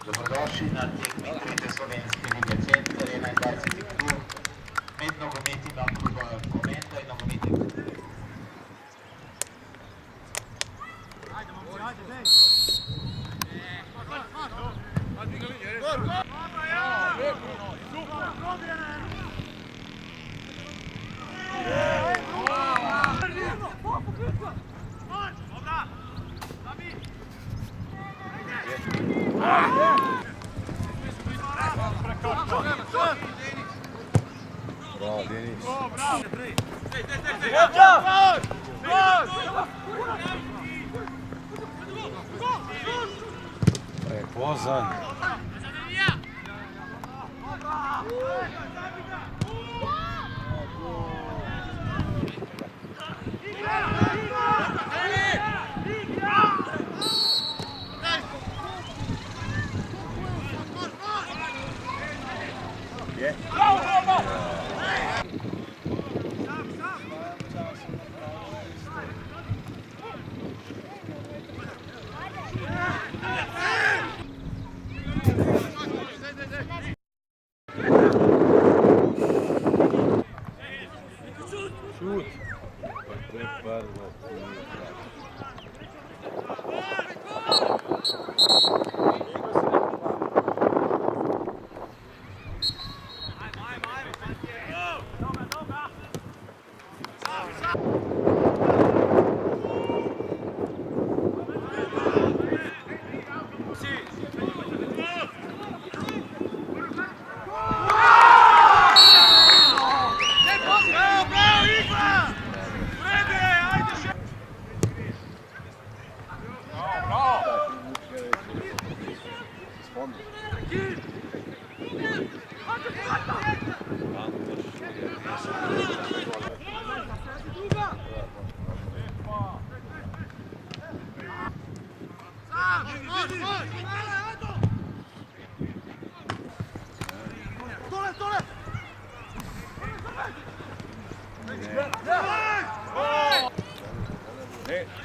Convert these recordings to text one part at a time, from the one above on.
Dobrodošli na tekmi 3. slovenske lige Center 21. krug med nogometnima klubova Komenda in nogometnim klubom. Ajde, momci, ajde, dej! Bravo, Denis. Pozan. Šut. Preparno.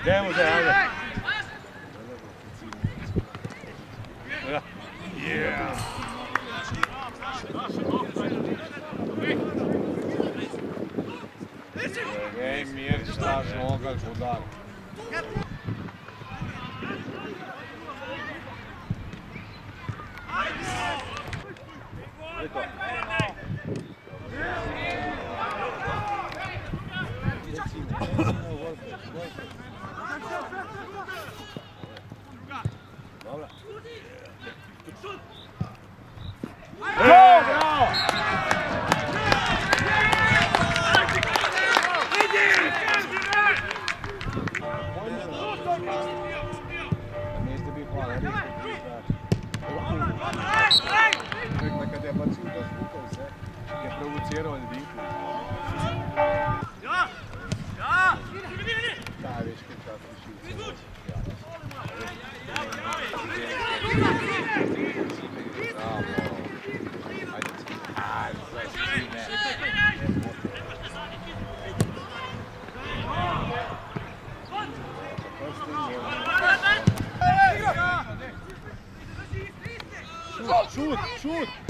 Idemo za ajde. Ej, mir, staš, ogalj, udar. Dobra. Bravo! Niste bil hvala, kad je bacio da zvukao se, je provocirao ljudi. Da, već kad čas prišli. Šut, šut!